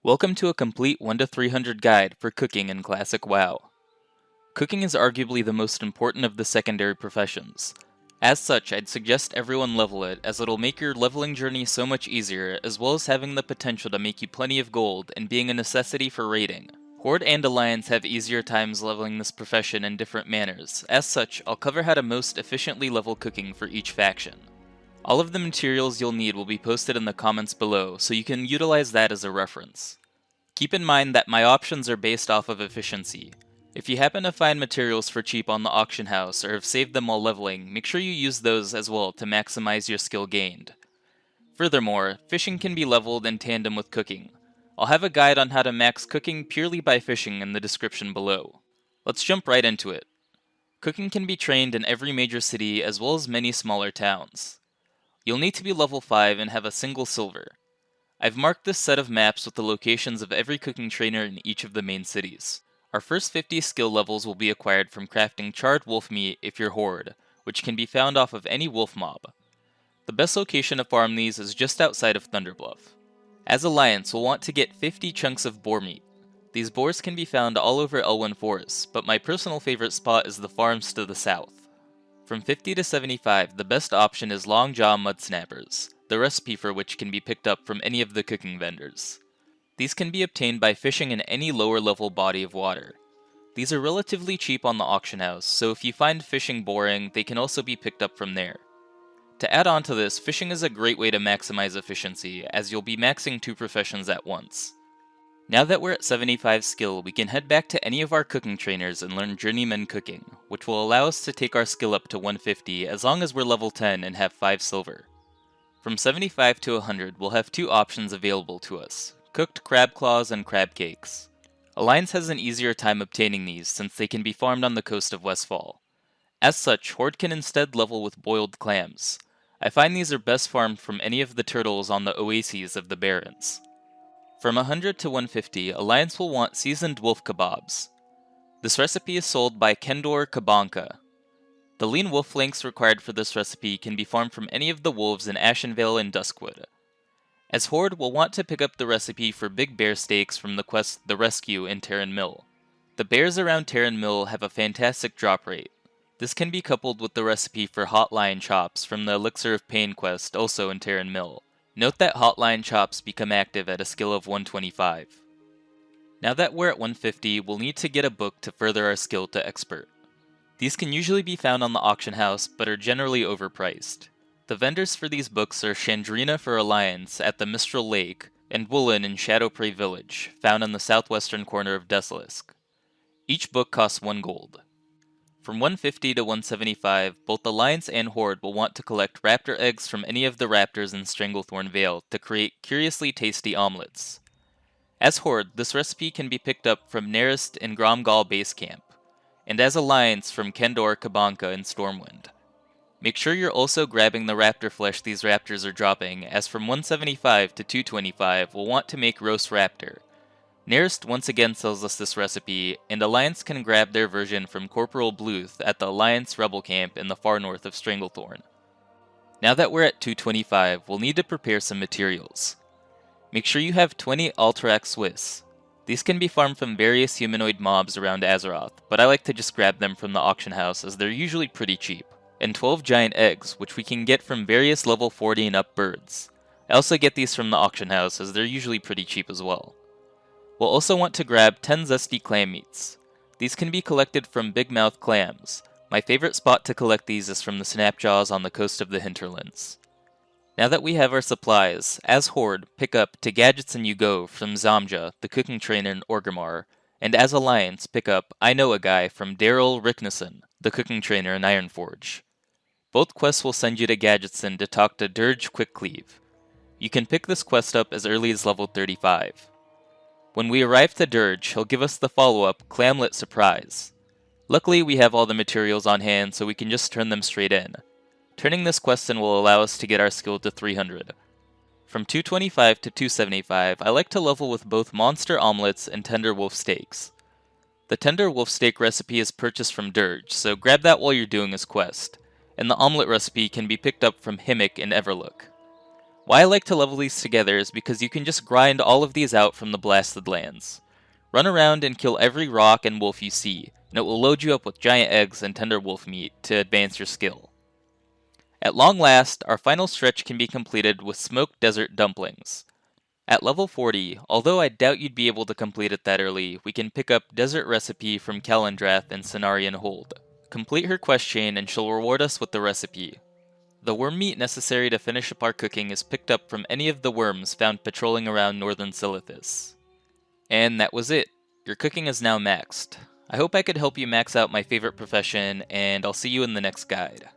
Welcome to a complete 1 to 300 guide for cooking in Classic WoW. Cooking is arguably the most important of the secondary professions. As such, I'd suggest everyone level it, as it'll make your leveling journey so much easier, as well as having the potential to make you plenty of gold and being a necessity for raiding. Horde and Alliance have easier times leveling this profession in different manners. As such, I'll cover how to most efficiently level cooking for each faction. All of the materials you'll need will be posted in the comments below, so you can utilize that as a reference. Keep in mind that my options are based off of efficiency. If you happen to find materials for cheap on the auction house or have saved them while leveling, make sure you use those as well to maximize your skill gained. Furthermore, fishing can be leveled in tandem with cooking. I'll have a guide on how to max cooking purely by fishing in the description below. Let's jump right into it. Cooking can be trained in every major city as well as many smaller towns. You'll need to be level 5 and have a single silver. I've marked this set of maps with the locations of every cooking trainer in each of the main cities. Our first 50 skill levels will be acquired from crafting charred wolf meat if you're Horde, which can be found off of any wolf mob. The best location to farm these is just outside of Thunderbluff. As Alliance, we'll want to get 50 chunks of boar meat. These boars can be found all over Elwyn Forest, but my personal favorite spot is the farms to the south. From 50 to 75, the best option is long jaw mud snappers, the recipe for which can be picked up from any of the cooking vendors. These can be obtained by fishing in any lower level body of water. These are relatively cheap on the auction house, so if you find fishing boring, they can also be picked up from there. To add on to this, fishing is a great way to maximize efficiency, as you'll be maxing two professions at once. Now that we're at 75 skill, we can head back to any of our cooking trainers and learn Journeyman Cooking, which will allow us to take our skill up to 150 as long as we're level 10 and have 5 silver. From 75 to 100, we'll have two options available to us, cooked crab claws and crab cakes. Alliance has an easier time obtaining these since they can be farmed on the coast of Westfall. As such, Horde can instead level with boiled clams. I find these are best farmed from any of the turtles on the oases of the Barrens. From 100 to 150, Alliance will want seasoned wolf kebabs. This recipe is sold by Kendor Kabanka. The lean wolf flanks required for this recipe can be farmed from any of the wolves in Ashenvale and Duskwood. As Horde, we'll want to pick up the recipe for big bear steaks from the quest The Rescue in Terran Mill. The bears around Terran Mill have a fantastic drop rate. This can be coupled with the recipe for hot lion chops from the Elixir of Pain quest also in Terran Mill. Note that hot lion chops become active at a skill of 125. Now that we're at 150, we'll need to get a book to further our skill to expert. These can usually be found on the auction house, but are generally overpriced. The vendors for these books are Chandrina for Alliance at the Mistral Lake, and Woolen in Shadowprey Village, found in the southwestern corner of Desalisk. Each book costs 1 gold. From 150 to 175, both Alliance and Horde will want to collect raptor eggs from any of the raptors in Stranglethorn Vale to create curiously tasty omelets. As Horde, this recipe can be picked up from Nerist in Gromgal Base Camp, and as Alliance from Kendor Kabanka in Stormwind. Make sure you're also grabbing the raptor flesh these raptors are dropping, as from 175 to 225 we'll want to make roast raptor. Nerist once again sells us this recipe, and Alliance can grab their version from Corporal Bluth at the Alliance Rebel Camp in the far north of Stranglethorn. Now that we're at 225, we'll need to prepare some materials. Make sure you have 20 Alterac Swiss. These can be farmed from various humanoid mobs around Azeroth, but I like to just grab them from the auction house as they're usually pretty cheap. And 12 giant eggs, which we can get from various level 40 and up birds. I also get these from the auction house as they're usually pretty cheap as well. We'll also want to grab 10 zesty clam meats. These can be collected from big mouth clams. My favorite spot to collect these is from the Snapjaws on the coast of the Hinterlands. Now that we have our supplies, as Horde, pick up To Gadgets and You Go from Zamja, the cooking trainer in Orgrimmar, and as Alliance, pick up I Know a Guy from Daryl Ricknesson, the cooking trainer in Ironforge. Both quests will send you to Gadgetson to talk to Dirge Quickcleave. You can pick this quest up as early as level 35. When we arrive to Dirge, he'll give us the follow-up Clamlet Surprise. Luckily, we have all the materials on hand, so we can just turn them straight in. Turning this quest in will allow us to get our skill to 300. From 225 to 275, I like to level with both monster omelets and tender wolf steaks. The tender wolf steak recipe is purchased from Dirge, so grab that while you're doing his quest, and the omelet recipe can be picked up from Himmick in Everlook. Why I like to level these together is because you can just grind all of these out from the Blasted Lands. Run around and kill every rock and wolf you see, and it will load you up with giant eggs and tender wolf meat to advance your skill. At long last, our final stretch can be completed with smoked desert dumplings. At level 40, although I doubt you'd be able to complete it that early, we can pick up Desert Recipe from Kalendrath and Cenarian Hold. Complete her quest chain and she'll reward us with the recipe. The worm meat necessary to finish up our cooking is picked up from any of the worms found patrolling around northern Silithus. And that was it. Your cooking is now maxed. I hope I could help you max out my favorite profession, and I'll see you in the next guide.